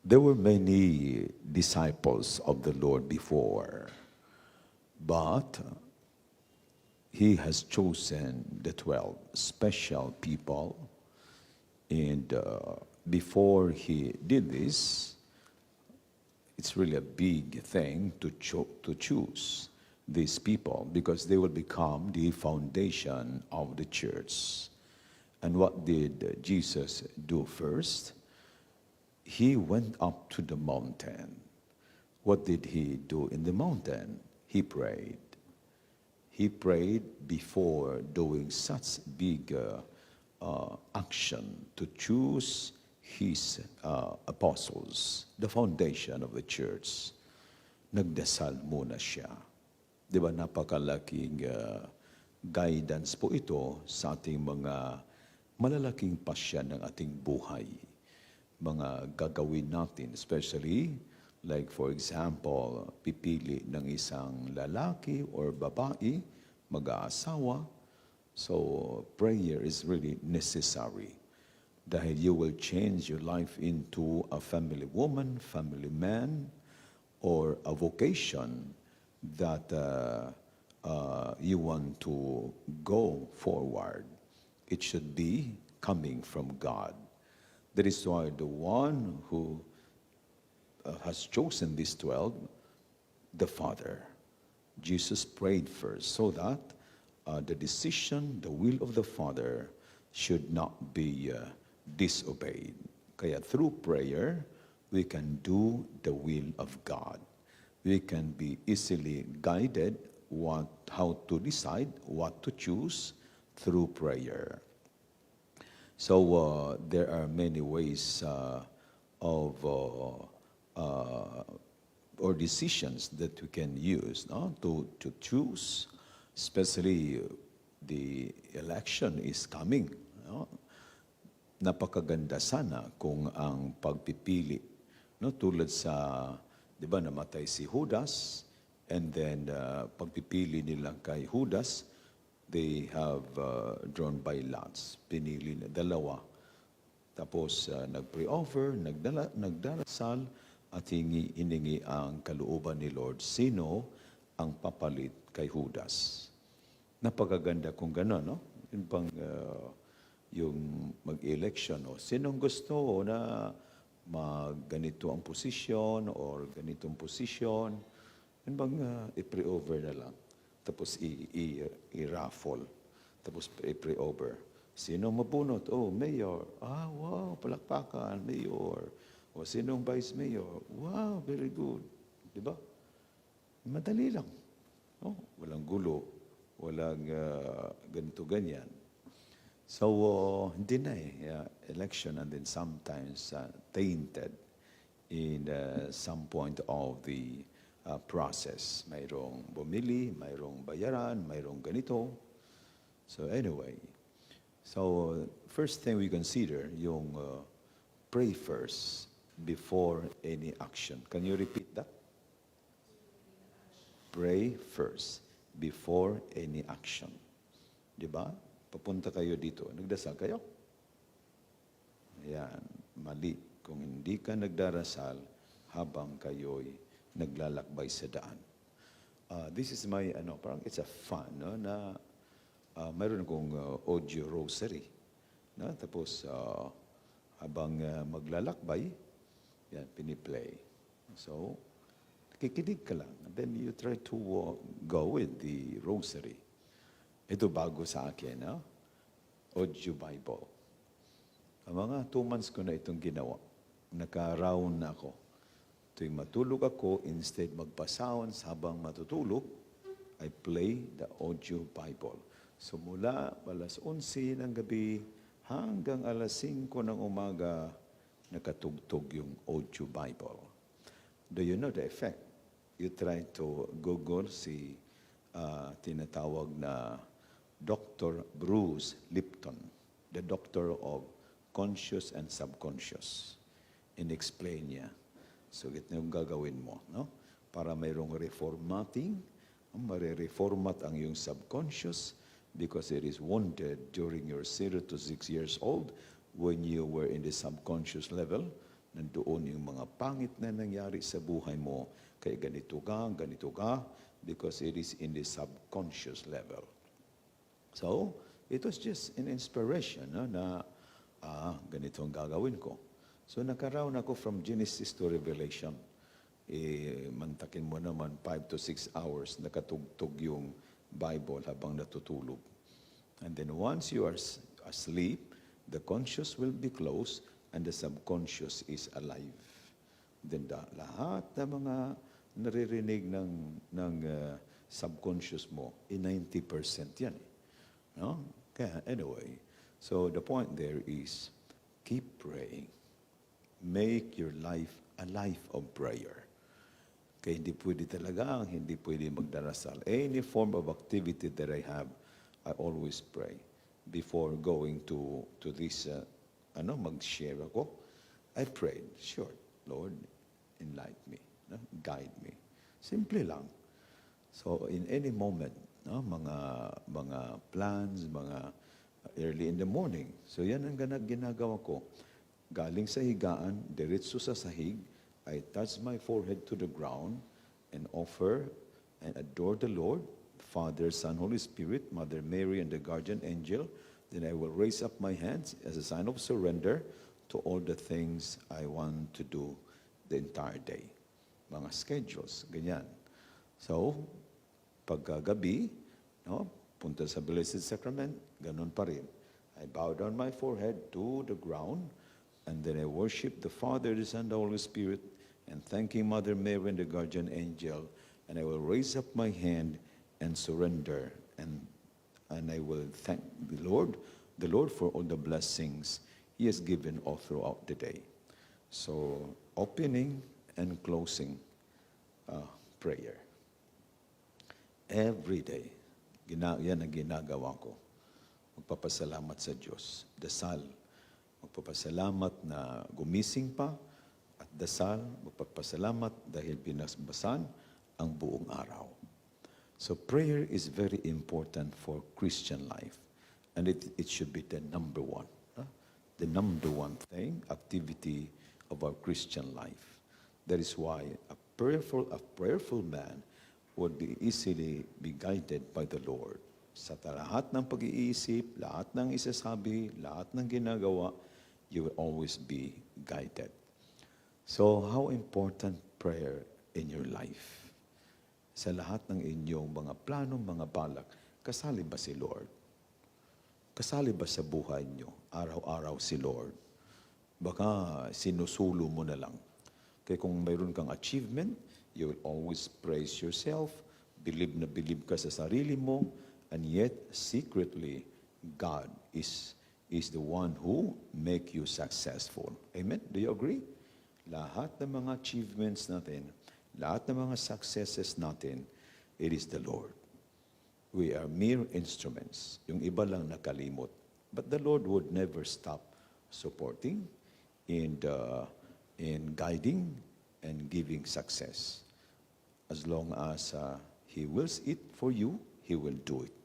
There were many disciples of the Lord before, but He has chosen the 12 special people. And before He did this, it's really a big thing to choose these people because they will become the foundation of the church. And what did Jesus do first? He went up to the mountain. What did He do in the mountain? He prayed. He prayed before doing such big action to choose His apostles, the foundation of the church. Nagdasal muna siya. Di ba napakalaking guidance po ito sa ating mga malalaking pasya ng ating buhay. Mga gagawin natin, especially like for example, pipili ng isang lalaki or babae, mag-aasawa. So prayer is really necessary dahil you will change your life into a family woman, family man, or a vocation that you want to go forward. It should be coming from God. That is why the one who has chosen these 12, the Father, Jesus prayed first so that the decision, the will of the Father should not be disobeyed. Kaya through prayer, we can do the will of God. We can be easily guided how to decide what to choose through prayer. So there are many ways of or decisions that we can use to choose, especially the election is coming. Napakaganda sana kung ang pagpipili, tulad sa, di ba, namatay si Judas, and then pagpipili nila kay Judas, they have drawn by lots. Pinili na dalawa. Tapos nag-pray over, nagdarasal, at hiningi ang kalooban ni Lord. Sino ang papalit kay Judas? Napakaganda kung gano'n, no? Yun pang yung mag-election. Sinong gusto na ganito ang posisyon or ganitong posisyon? Yun bang i-pray over na lang? Tapos i-raffle. Tapos i-pray over. Sino mabunot? Oh, mayor. Ah, wow, palakpakan, mayor. O sinong vice mayor? Wow, very good. Di ba? Madali lang. Walang gulo. Walang ganito-ganyan. So, hindi na election and then sometimes tainted in some point of the process. Mayroong bumili, mayroong bayaran, mayroong ganito. So anyway, first thing we consider yung pray first before any action. Can you repeat that? Pray first before any action. Di ba? Papunta kayo dito. Nagdasal kayo? Ayan, mali. Kung hindi ka nagdarasal habang kayo'y naglalakbay sa daan. This is my, parang it's a fun, na mayroon akong audio rosary. Tapos, habang maglalakbay, yan, piniplay. So, kikinig ka lang. And then you try to go with the rosary. Ito bago sa akin, Audio Bible. Mga 2 months ko na itong ginawa. Naka-round na ako. Tuwing matulog ako, instead magpa-sounds habang matutulog, I play the Audio Bible. So mula alas 11 ng gabi hanggang alas 5 ng umaga, nakatugtog yung Audio Bible. Do you know the effect? You try to Google si tinatawag na Dr. Bruce Lipton, the doctor of conscious and subconscious. In-explain niya. So, ito yung gagawin mo, para mayroong reformating, marireformat ang iyong subconscious because it is wounded during your 0 to 6 years old when you were in the subconscious level. Nandoon yung mga pangit na nangyari sa buhay mo, kaya ganito ka, because it is in the subconscious level. So, it was just an inspiration na ganito ang gagawin ko. So, nakaroon ako from Genesis to Revelation. Mantakin mo naman 5 to 6 hours nakatugtog yung Bible habang natutulog. And then once you are asleep, the conscious will be closed and the subconscious is alive. Then lahat ng mga naririnig ng subconscious mo, 90% yan. No? Kaya anyway, so the point there is, keep praying. Make your life a life of prayer. Kaya hindi pwede magdarasal. Any form of activity that I have, I always pray before going to this, mag-share ako. I prayed, sure, Lord, enlighten me, guide me. Simple lang. So in any moment, mga plans, mga early in the morning. So yan ang ginagawa ko. Galing sa higaan, diretso sa sahig, I touch my forehead to the ground and offer and adore the Lord, Father, Son, Holy Spirit, Mother Mary, and the guardian angel. Then I will raise up my hands as a sign of surrender to all the things I want to do the entire day. Mga schedules, ganyan. So, pagkagabi, punta sa Blessed Sacrament, ganun pa rin. I bow down my forehead to the ground, and then I worship the Father, the Son, the Holy Spirit, and thanking Mother Mary and the guardian angel, and I will raise up my hand and surrender, and I will thank the Lord for all the blessings He has given all throughout the day. So, opening and closing prayer. Every day, yan ang ginagawa ko. Magpapasalamat sa Diyos. Dasal. Magpapasalamat na gumising pa at dasal, magpapasalamat dahil binasbasan ang buong araw. So prayer is very important for Christian life, and it should be the number one. The number one thing, activity of our Christian life. That is why a prayerful man would be easily be guided by the Lord. Sa lahat ng pag-iisip, lahat ng isasabi, lahat ng ginagawa, you will always be guided. So, how important prayer in your life? Sa lahat ng inyong mga plano, mga balak, kasali ba si Lord? Kasali ba sa buhay nyo, araw-araw si Lord? Baka sinusulo mo na lang. Kaya kung mayroon kang achievement, you will always praise yourself, believe na believe ka sa sarili mo, and yet secretly, God is the one who make you successful. Amen? Do you agree? Lahat ng mga achievements natin, lahat ng mga successes natin, it is the Lord. We are mere instruments. Yung iba lang nakalimot. But the Lord would never stop supporting and guiding and giving success. As long as He wills it for you, He will do it.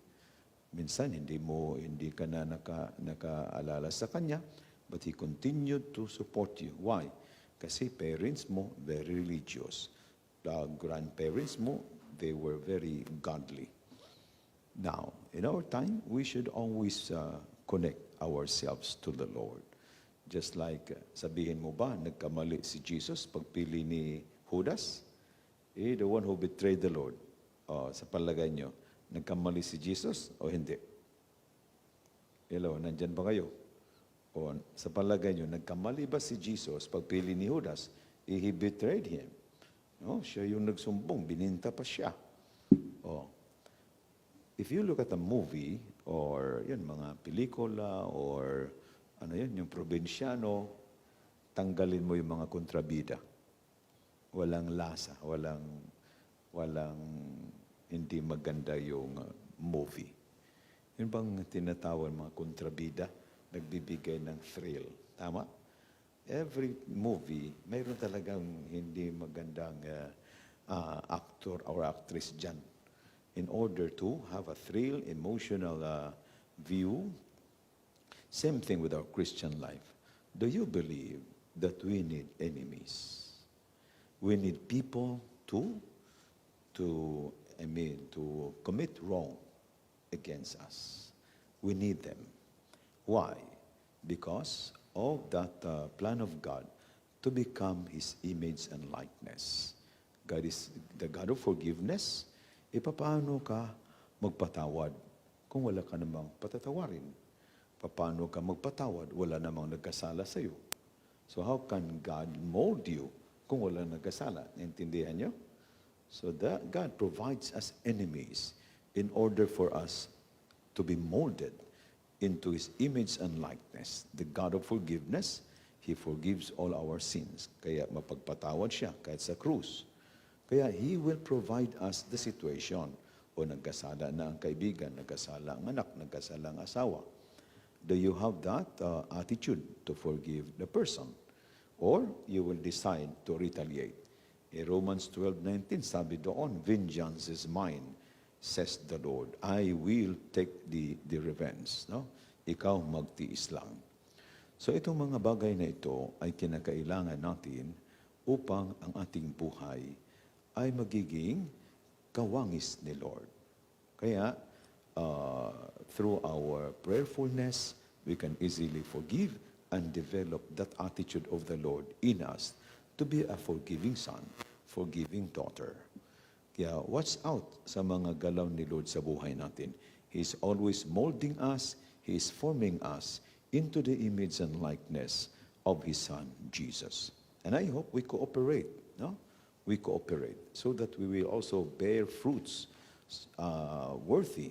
Minsan, hindi ka na nakaalala sa Kanya, but He continued to support you. Why? Kasi parents mo, very religious. The grandparents mo, they were very godly. Now, in our time, we should always connect ourselves to the Lord. Just like, sabihin mo ba, nagkamali si Jesus pagpili ni Judas? The one who betrayed the Lord. Sa palagay nyo, nagkamali si Jesus o hindi? Hello, nandyan ba kayo? O sa palagay nyo, nagkamali ba si Jesus pagpili ni Judas? He betrayed him. No, siya yung nagsumbong, bininta pa siya. If you look at a movie or mga pelikula or yung probinsyano, tanggalin mo yung mga kontrabida. Walang lasa, walang hindi maganda yung movie. Yun bang tinatawag mga kontrabida? Nagbibigay ng thrill. Tama? Every movie, mayroon talagang hindi magandang actor or actress dyan. In order to have a thrill, emotional view, same thing with our Christian life. Do you believe that we need enemies. We need people to commit wrong against us. We need them. Why? Because of that plan of God to become His image and likeness. God is the God of forgiveness. Paano ka magpatawad kung wala ka namang patatawarin? Paano ka magpatawad? Wala namang nagkasala sa iyo. So how can God mold you kung wala nagkasala? Naintindihan niyo? So that God provides us enemies in order for us to be molded into His image and likeness. The God of forgiveness, He forgives all our sins. Kaya mapagpatawad siya kahit sa krus. Kaya He will provide us the situation. O nagkasala na ang kaibigan, nagkasala ang anak, nagkasala ang asawa. Do you have that attitude to forgive the person? Or you will decide to retaliate? In Romans 12:19, sabi doon, vengeance is mine, says the Lord. I will take the revenge. No? Ikaw magtiis lang. So itong mga bagay na ito ay kinakailangan natin upang ang ating buhay ay magiging kawangis ni Lord. Kaya, through our prayerfulness, we can easily forgive and develop that attitude of the Lord in us to be a forgiving son, forgiving daughter. Kaya watch out sa mga galaw ni Lord sa buhay natin. He is always molding us, He is forming us into the image and likeness of His Son, Jesus. And I hope we cooperate, no? We cooperate so that we will also bear fruits worthy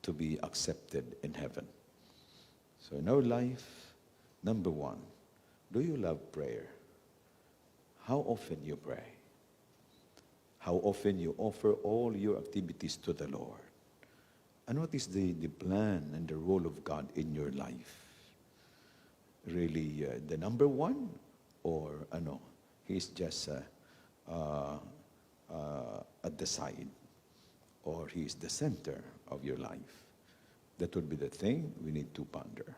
to be accepted in heaven. So in our life, number one, do you love prayer? How often you pray? How often you offer all your activities to the Lord? And what is the plan and the role of God in your life? Really the number one? Or He's just at the side, or He is the center of your life? That would be the thing we need to ponder.